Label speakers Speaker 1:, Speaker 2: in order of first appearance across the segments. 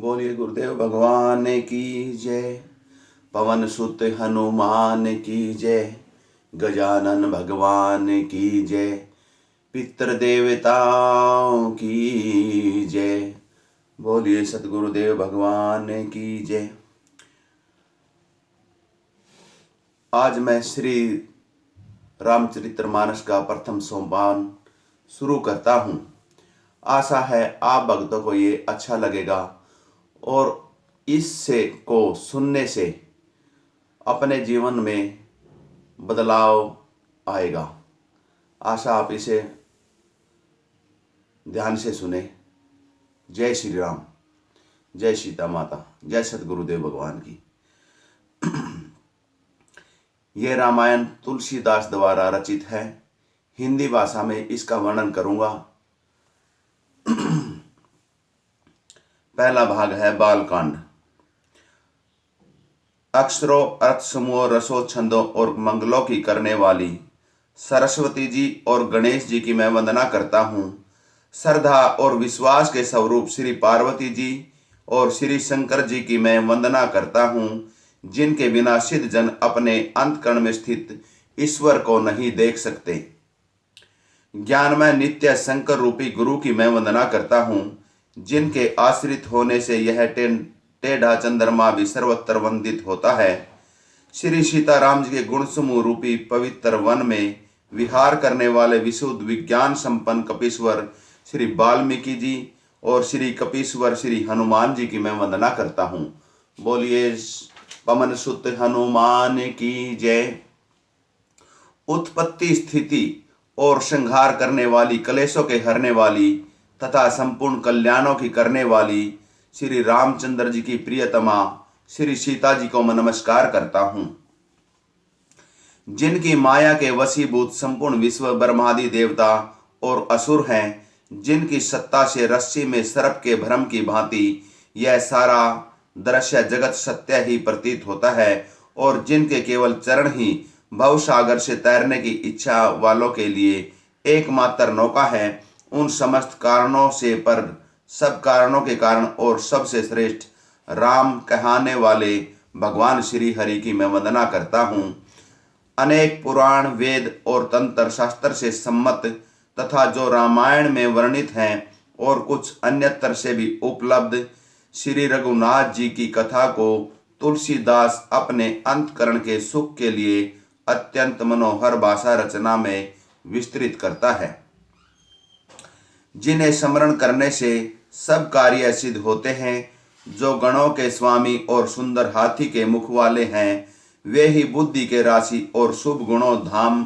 Speaker 1: बोलिए गुरुदेव भगवान की जय। पवन सुत हनुमान की जय। गजानन भगवान की जय। पितृ देवताओं की जय। बोलिए सतगुरुदेव भगवान की जय। आज मैं श्री रामचरितमानस का प्रथम सोमवार शुरू करता हूँ। आशा है आप भक्तों को ये अच्छा लगेगा और इससे को सुनने से अपने जीवन में बदलाव आएगा। आशा आप इसे ध्यान से सुने। जय श्री राम, जय सीता माता, जय सतगुरुदेव भगवान की। यह रामायण तुलसीदास द्वारा रचित है। हिंदी भाषा में इसका वर्णन करूंगा। पहला भाग है बालकांड। अक्षरों, अर्थ समूह, रसों, छंदों और मंगलों की करने वाली सरस्वती जी और गणेश जी की मैं वंदना करता हूँ। श्रद्धा और विश्वास के स्वरूप श्री पार्वती जी और श्री शंकर जी की मैं वंदना करता हूँ, जिनके बिना सिद्ध जन अपने अंतकरण में स्थित ईश्वर को नहीं देख सकते। ज्ञानमय नित्य शंकर रूपी गुरु की मैं वंदना करता हूँ, जिनके आश्रित होने से यह टेढ़ा चंद्रमा भी सर्वत्र वंदित होता है। श्री सीताराम जी के गुण समूह रूपी पवित्र वन में विहार करने वाले विशुद्ध विज्ञान संपन्न कपीश्वर श्री वाल्मीकि जी और श्री कपीश्वर श्री हनुमान जी की मैं वंदना करता हूँ। बोलिए पवन सुत हनुमान की जय। उत्पत्ति, स्थिति और संहार करने वाली, कलेशों के हरने वाली तथा संपूर्ण कल्याणों की करने वाली श्री रामचंद्र जी की प्रियतमा श्री सीता जी को मैं नमस्कार करता हूँ, जिनकी माया के वशीभूत संपूर्ण विश्व ब्रह्मादि देवता और असुर हैं, जिनकी सत्ता से रस्सी में सर्प के भ्रम की भांति यह सारा दृश्य जगत सत्य ही प्रतीत होता है और जिनके केवल चरण ही भवसागर से तैरने की इच्छा वालों के लिए एकमात्र नौका है। उन समस्त कारणों से पर सब कारणों के कारण और सबसे श्रेष्ठ राम कहने वाले भगवान श्री हरि की मैं वंदना करता हूँ। अनेक पुराण, वेद और तंत्र शास्त्र से सम्मत तथा जो रामायण में वर्णित हैं और कुछ अन्यत्र से भी उपलब्ध श्री रघुनाथ जी की कथा को तुलसीदास अपने अंतकरण के सुख के लिए अत्यंत मनोहर भाषा रचना में विस्तृत करता है, जिन्हें स्मरण करने से सब कार्य सिद्ध होते हैं। जो गणों के स्वामी और सुंदर हाथी के मुख वाले हैं, वे ही बुद्धि के राशि और शुभ गुणों धाम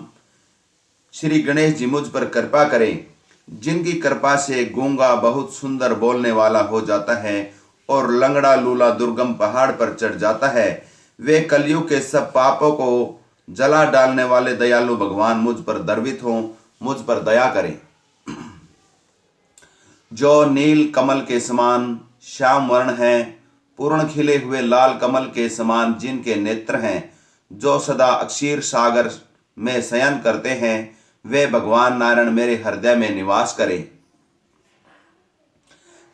Speaker 1: श्री गणेश जी मुझ पर कृपा करें, जिनकी कृपा से गूंगा बहुत सुंदर बोलने वाला हो जाता है और लंगड़ा लूला दुर्गम पहाड़ पर चढ़ जाता है। वे कलयुग के सब पापों को जला डालने वाले दयालु भगवान मुझ पर दर्वित हों, मुझ पर दया करें। जो नील कमल के समान श्याम वर्ण हैं, पूर्ण खिले हुए लाल कमल के समान जिनके नेत्र हैं, जो सदा क्षीर सागर में शयन करते हैं, वे भगवान नारायण मेरे हृदय में निवास करें।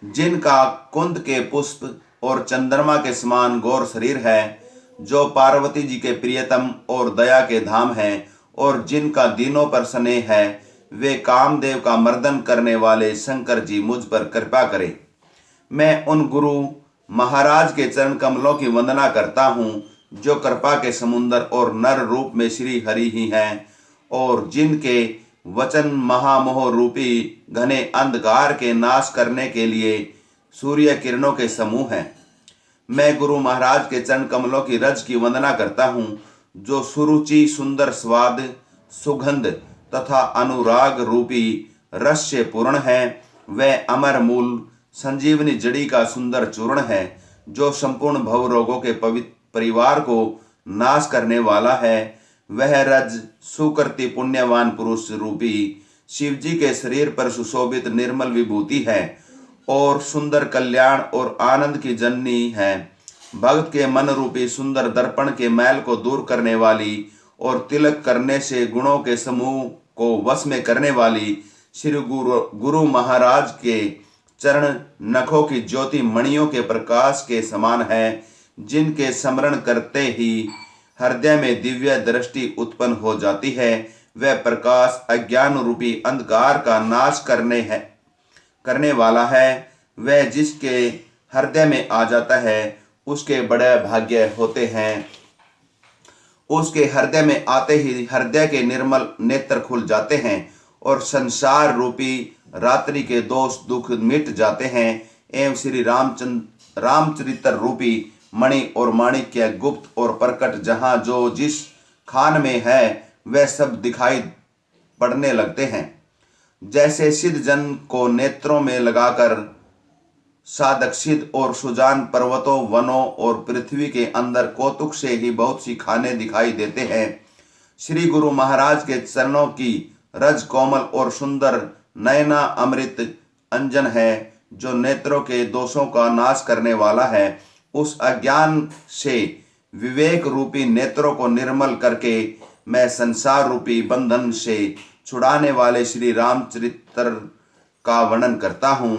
Speaker 1: जिनका कुंद के पुष्प और चंद्रमा के समान गौर शरीर है, जो पार्वती जी के प्रियतम और दया के धाम हैं और जिनका दीनों पर स्नेह है, वे कामदेव का मर्दन करने वाले शंकर जी मुझ पर कृपा करें। मैं उन गुरु महाराज के चरण कमलों की वंदना करता हूँ, जो कृपा के समुंदर और नर रूप में श्री हरि ही हैं और जिनके वचन महामोह रूपी घने अंधकार के नाश करने के लिए सूर्य किरणों के समूह हैं। मैं गुरु महाराज के चरण कमलों की रज की वंदना करता हूँ, जो सुरुचि, सुंदर स्वाद, सुगंध तथा अनुराग रूपी रस से पूर्ण है। वह अमर मूल संजीवनी जड़ी का सुंदर चूर्ण है, जो संपूर्ण भव रोगों के पवित्र परिवार को नाश करने वाला है। वह रज सुकृति पुण्यवान पुरुष रूपी शिव जी के शरीर पर सुशोभित निर्मल विभूति है और सुंदर कल्याण और आनंद की जननी है। भक्त के मन रूपी सुंदर दर्पण के मैल को दूर करने वाली और तिलक करने से गुणों के समूह को वश में करने वाली श्री गुरु महाराज के चरण नखों की ज्योति मणियों के प्रकाश के समान है, जिनके स्मरण करते ही हृदय में दिव्य दृष्टि उत्पन्न हो जाती है। वह प्रकाश अज्ञान रूपी अंधकार का नाश करने वाला है। वह जिसके हृदय में आ जाता है उसके बड़े भाग्य होते हैं। उसके हृदय में आते ही हृदय के निर्मल नेत्र खुल जाते हैं और संसार रूपी रात्रि के दोष दुख मिट जाते हैं एवं श्री रामचरित्र रूपी मणि और माणिक्य गुप्त और प्रकट जहाँ जो जिस खान में है वह सब दिखाई पड़ने लगते हैं। जैसे सिद्ध जन को नेत्रों में लगाकर साधक सिद्ध और सुजान पर्वतों वनों और पृथ्वी के अंदर कौतुक से ही बहुत सी खाने दिखाई देते हैं। श्री गुरु महाराज के चरणों की रज कोमल और सुंदर नयना अमृत अंजन है, जो नेत्रों के दोषों का नाश करने वाला है। उस अज्ञान से विवेक रूपी नेत्रों को निर्मल करके मैं संसार रूपी बंधन से छुड़ाने वाले श्री रामचरित्र का वर्णन करता हूँ।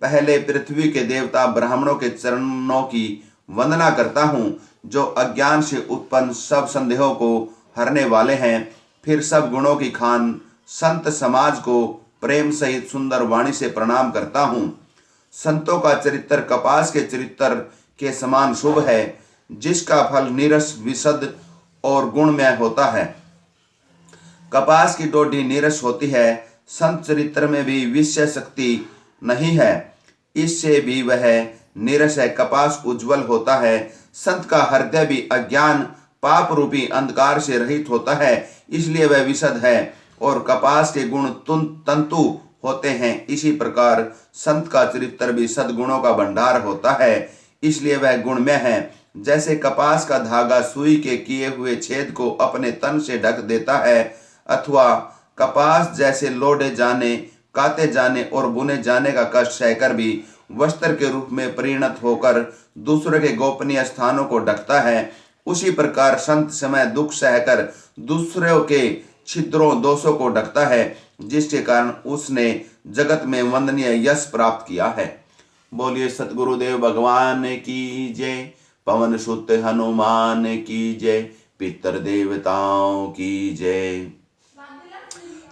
Speaker 1: पहले पृथ्वी के देवता ब्राह्मणों के चरणों की वंदना करता हूँ, जो अज्ञान से उत्पन्न सब संदेहों को हरने वाले हैं। फिर सब गुणों की खान संत समाज को प्रेम सहित सुंदर वाणी से प्रणाम करता हूँ। संतों का चरित्र कपास के चरित्र के समान शुभ है, जिसका फल नीरस विशद और गुणमय होता है। कपास की डोडी नीरस होती है, संत चरित्र में भी विषय शक्ति नहीं है, इससे भी वह नीरस है। कपास उज्जवल होता है, संत का हृदय भी अज्ञान पाप रूपी अंधकार से रहित होता है, इसलिए वह विशद है और कपास के गुण तंतु होते हैं। इसी प्रकार संत का चरित्र भी सद्गुणों का भंडार होता है, इसलिए वह गुणमय है। जैसे कपास का धागा सुई के किए हुए छेद को अपने तन से ढक देता है, अथवा कपास जैसे लोढ़े जाने काते जाने और बुने जाने का कष्ट सहकर भी वस्त्र के रूप में परिणत होकर दूसरे के गोपनीय स्थानों को ढकता है, उसी प्रकार संत समय दुख सहकर दूसरों के छिद्रों दोषों को ढकता है, जिसके कारण उसने जगत में वंदनीय यश प्राप्त किया है। बोलिए सतगुरुदेव भगवान की जय, पवन सुत हनुमान की जय, पितर देवताओं की जय।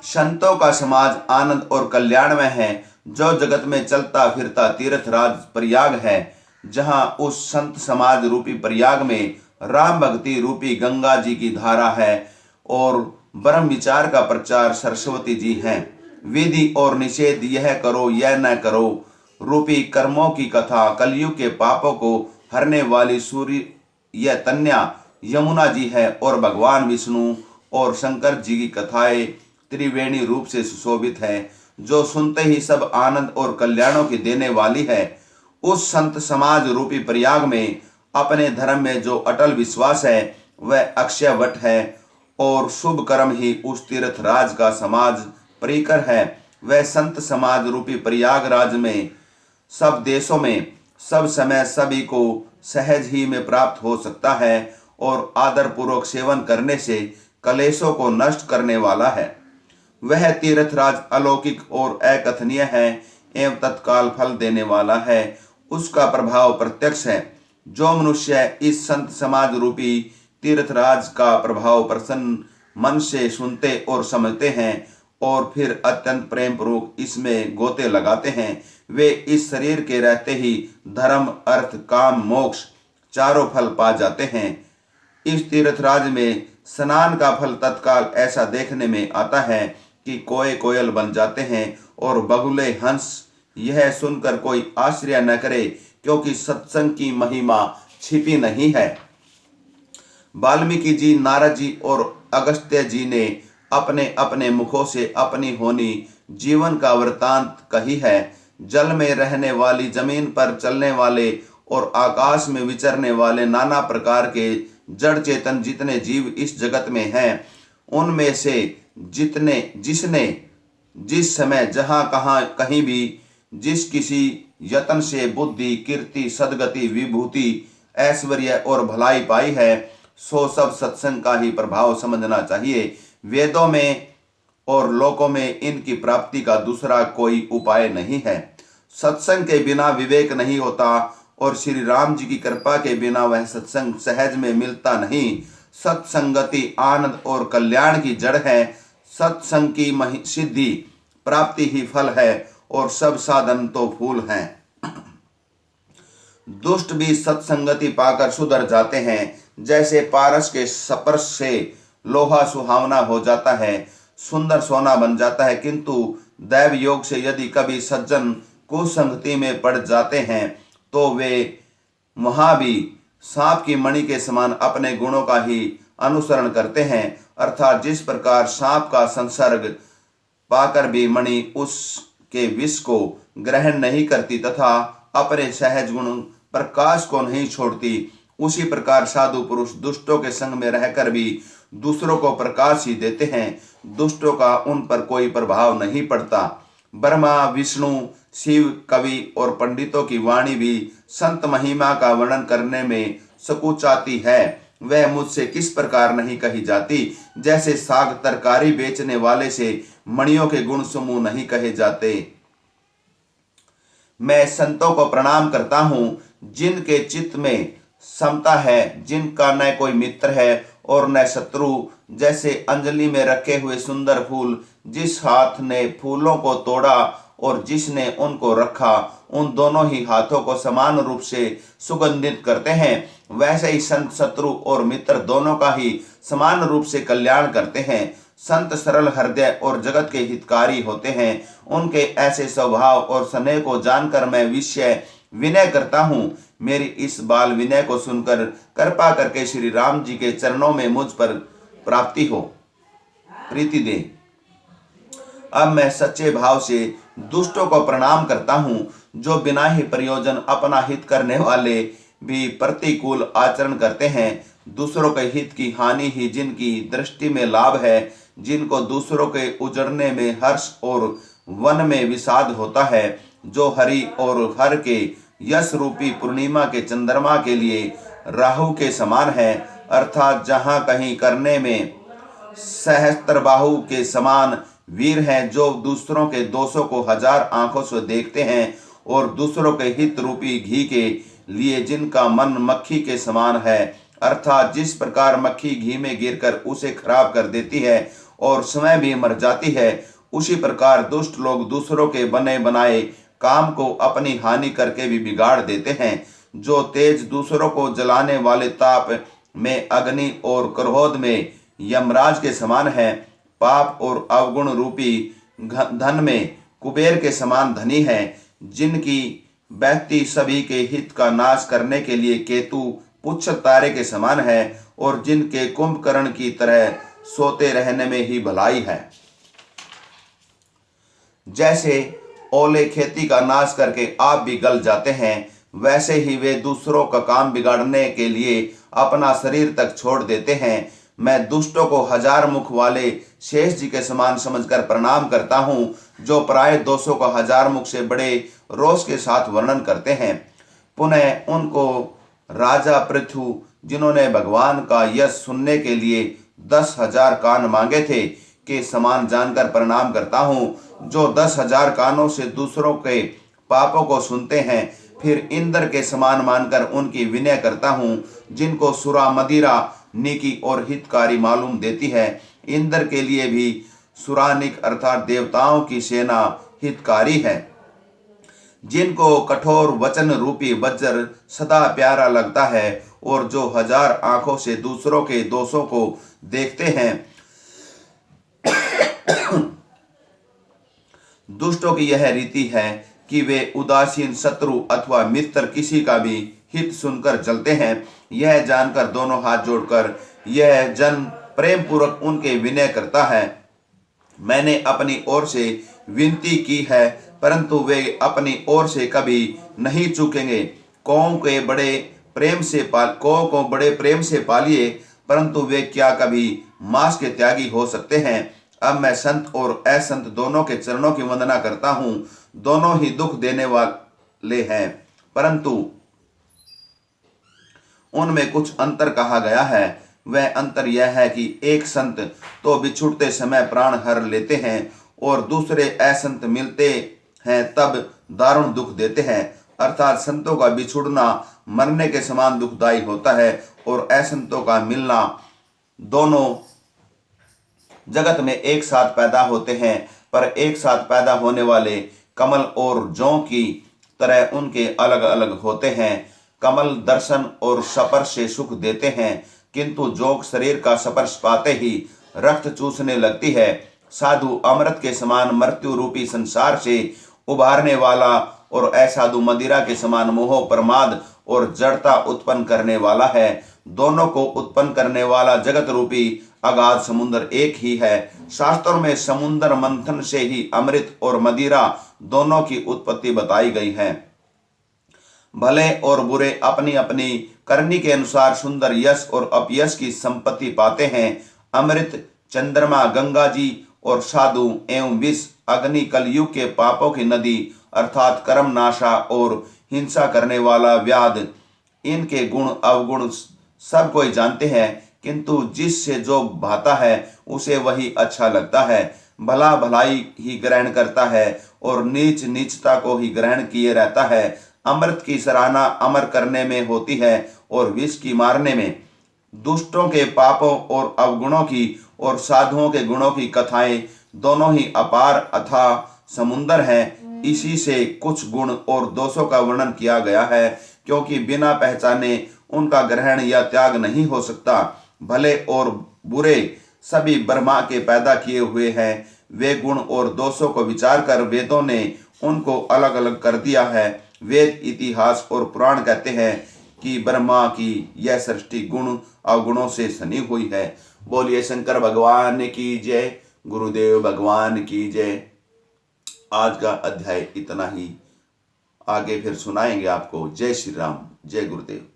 Speaker 1: संतों का समाज आनंद और कल्याण में है, जो जगत में चलता फिरता तीर्थराज प्रयाग है, जहां उस संत समाज रूपी प्रयाग में राम भक्ति रूपी गंगा जी की धारा है और ब्रह्म विचार का प्रचार सरस्वती जी हैं। विधि और निषेध यह करो यह न करो रूपी कर्मों की कथा कलयुग के पापों को हरने वाली सूर्य यह तन्या यमुना जी है और भगवान विष्णु और शंकर जी की कथाएं त्रिवेणी रूप से सुशोभित है, जो सुनते ही सब आनंद और कल्याणों की देने वाली है। उस संत समाज रूपी प्रयाग में अपने धर्म में जो अटल विश्वास है वह अक्षय वट है और शुभ कर्म ही उस तीर्थराज का समाज परिकर है। वह संत समाज रूपी प्रयागराज में सब देशों में सब समय सभी को सहज ही में प्राप्त हो सकता है और आदर पूर्वक सेवन करने से कलेशों को नष्ट करने वाला है। वह तीर्थराज अलौकिक और अकथनीय है एवं तत्काल फल देने वाला है। उसका प्रभाव प्रत्यक्ष है। जो मनुष्य इस संत समाज रूपी तीर्थराज का प्रभाव प्रसन्न मन से सुनते और समझते हैं और फिर अत्यंत प्रेम पूर्वक इसमें गोते लगाते हैं, वे इस शरीर के रहते ही धर्म अर्थ काम मोक्ष चारों फल पा जाते हैं। इस तीर्थराज में स्नान का फल तत्काल ऐसा देखने में आता है कि कोए कोयल बन जाते हैं और बगुले हंस। यह सुनकर कोई आश्चर्य न करे, क्योंकि सत्संग की महिमा छिपी नहीं है। वाल्मीकि जी, नारद जी और अगस्त्य जी ने अपने अपने मुखों से अपनी होनी जीवन का वृतांत कही है। जल में रहने वाली, जमीन पर चलने वाले और आकाश में विचरने वाले नाना प्रकार के जड़ चेतन जितने जीव इस जगत में हैं, उनमें से जिसने जिस समय जहाँ कहाँ कहीं भी जिस किसी यत्न से बुद्धि कीर्ति सदगति विभूति ऐश्वर्य और भलाई पाई है, सो सब सत्संग का ही प्रभाव समझना चाहिए। वेदों में और लोकों में इनकी प्राप्ति का दूसरा कोई उपाय नहीं है। सत्संग के बिना विवेक नहीं होता और श्री राम जी की कृपा के बिना वह सत्संग सहज में मिलता नहीं। सत्संगति आनंद और कल्याण की जड़ है। सत्संग की सिद्धि प्राप्ति ही फल है और सब साधन तो फूल हैं। दुष्ट भी सत्संगति पाकर सुधर जाते हैं। जैसे पारस के स्पर्श से लोहा सुहावना हो जाता है, सुंदर सोना बन जाता है, किंतु दैव योग से यदि कभी सज्जन कुसंगति में पड़ जाते हैं तो वे वहां भी सांप की मणि के समान अपने गुणों का ही अनुसरण करते हैं। अर्थात जिस प्रकार सांप का संसर्ग पाकर भी मणि उसके विष को ग्रहण नहीं करती तथा अपने सहज गुण प्रकाश को नहीं छोड़ती, उसी प्रकार साधु पुरुष दुष्टों के संग में रहकर भी दूसरों को प्रकाश ही देते हैं। दुष्टों का उन पर कोई प्रभाव नहीं पड़ता। ब्रह्मा, विष्णु, शिव, कवि और पंडितों की वाणी भी संत महिमा का वर्णन करने में सकुचाती है। वह मुझसे किस प्रकार नहीं कही जाती, जैसे साग तरकारी बेचने वाले से मणियों के गुण समूह नहीं कहे जाते। मैं संतों को प्रणाम करता हूँ जिनके चित्त में समता है, जिनका न कोई मित्र है और न शत्रु। जैसे अंजलि में रखे हुए सुंदर फूल जिस हाथ ने फूलों को तोड़ा और जिसने उनको रखा, उन दोनों ही हाथों को समान रूप से सुगंधित करते हैं, वैसे ही संत शत्रु और मित्र दोनों का ही समान रूप से कल्याण करते हैं। संत सरल हृदय और जगत के हितकारी होते हैं। उनके ऐसे स्वभाव और स्नेह को जानकर मैं विषय विनय करता हूँ। मेरी इस बाल विनय को सुनकर कृपा करके श्री राम जी के चरणों में मुझ पर प्राप्ति हो, प्रीति दे। अब मैं सच्चे भाव से दुष्टों को प्रणाम करता हूँ, जो बिना ही प्रयोजन अपना हित करने वाले भी प्रतिकूल आचरण करते हैं। दूसरों के हित की हानि ही जिनकी दृष्टि में लाभ है, जिनको दूसरों के उजड़ने में हर्ष और वन में विषाद होता है, जो हरि और हर के यश रूपी पूर्णिमा के चंद्रमा के लिए राहु के समान है, अर्थात जहाँ कहीं करने में सहस्त्रबाहु के समान वीर हैं, जो दूसरों के दोषों को हजार आंखों से देखते हैं और दूसरों के हित रूपी घी के लिए जिनका मन मक्खी के समान है, अर्थात जिस प्रकार मक्खी घी में गिरकर उसे खराब कर देती है और समय भी मर जाती है, उसी प्रकार दुष्ट लोग दूसरों के बने बनाए काम को अपनी हानि करके भी बिगाड़ देते हैं। जो तेज दूसरों को जलाने वाले ताप में अग्नि और क्रोध में यमराज के समान है, पाप और अवगुण रूपी धन में कुबेर के समान धनी है, जिनकी व्यक्ति सभी के हित का नाश करने के लिए केतु पुच्छ तारे के समान है और जिनके कुंभकर्ण की तरह सोते रहने में ही भलाई है। जैसे ओले खेती का नाश करके आप भी गल जाते हैं, वैसे ही वे दूसरों का काम बिगाड़ने के लिए अपना शरीर तक छोड़ देते हैं। मैं दुष्टों को हजार मुख वाले शेष जी के समान समझकर प्रणाम करता हूँ, जो प्राय दोषों का हजार मुख से बड़े रोष के साथ वर्णन करते हैं। पुनः उनको राजा पृथु, जिन्होंने भगवान का यश सुनने के लिए 10,000 कान मांगे थे, के समान जानकर प्रणाम करता हूँ, जो 10,000 कानों से दूसरों के पापों को सुनते हैं। फिर इंद्र के समान मानकर उनकी विनय करता हूँ, जिनको सुरा मदिरा निकी और हितकारी मालूम देती है। इंद्र के लिए भी सुरानिक अर्थात देवताओं की सेना हितकारी है, जिनको कठोर वचन रूपी वज्र सदा प्यारा लगता है और जो हजार आंखों से दूसरों के दोषों को देखते हैं। दुष्टों की यह रीति है कि वे उदासीन शत्रु अथवा मित्र किसी का भी हित सुनकर जलते हैं। यह जानकर दोनों हाथ जोड़कर यह जन प्रेम पूर्वक उनके विनय करता है। मैंने अपनी ओर से विनती की है, परंतु वे अपनी ओर से कभी नहीं चूकेंगे। कौं को बड़े प्रेम से पालिए, परंतु वे क्या कभी मांस के त्यागी हो सकते हैं। अब मैं संत और असंत दोनों के चरणों की वंदना करता हूँ। दोनों ही दुख देने वाले हैं, परंतु उनमें कुछ अंतर कहा गया है। वह अंतर यह है कि एक संत तो बिछुड़ते समय प्राण हर लेते हैं और दूसरे असंत मिलते हैं तब दारुण दुख देते हैं। अर्थात संतों का बिछुड़ना मरने के समान दुखदायी होता है और असंतों का मिलना। दोनों जगत में एक साथ पैदा होते हैं, पर एक साथ पैदा होने वाले कमल और जौ की तरह उनके अलग अलग होते हैं। कमल दर्शन और स्पर्श से सुख देते हैं, किंतु जोग शरीर का स्पर्श पाते ही रक्त चूसने लगती है। साधु अमृत के समान मृत्यु रूपी संसार से उभारने वाला और असाधु मदिरा के समान मोह प्रमाद और जड़ता उत्पन्न करने वाला है। दोनों को उत्पन्न करने वाला जगत रूपी अगाध समुद्र एक ही है। शास्त्रों में समुद्र मंथन से ही अमृत और मदिरा दोनों की उत्पत्ति बताई गई है। भले और बुरे अपनी अपनी करनी के अनुसार सुंदर यश और अपयश की संपत्ति पाते हैं। अमृत चंद्रमा गंगा जी और साधु एवं विष अग्नि कलयुग के पापों की नदी अर्थात कर्म नाशा और हिंसा करने वाला व्याध, इनके गुण अवगुण सब कोई जानते हैं, किंतु जिससे जो भाता है उसे वही अच्छा लगता है। भला भलाई ही ग्रहण करता है और नीच नीचता को ही ग्रहण किए रहता है। अमृत की सराहना अमर करने में होती है और विष की मारने में। दुष्टों के पापों और अवगुणों की और साधुओं के गुणों की कथाएं दोनों ही अपार अथाह समुंदर हैं। इसी से कुछ गुण और दोषों का वर्णन किया गया है, क्योंकि बिना पहचाने उनका ग्रहण या त्याग नहीं हो सकता। भले और बुरे सभी ब्रह्मा के पैदा किए हुए हैं। वे गुण और दोषों को विचार कर वेदों ने उनको अलग अलग कर दिया है। वेद इतिहास और पुराण कहते हैं कि ब्रह्मा की यह सृष्टि गुण अवगुणों से सनी हुई है। बोलिए शंकर भगवान की जय, गुरुदेव भगवान की जय। आज का अध्याय इतना ही, आगे फिर सुनाएंगे आपको। जय श्री राम, जय गुरुदेव।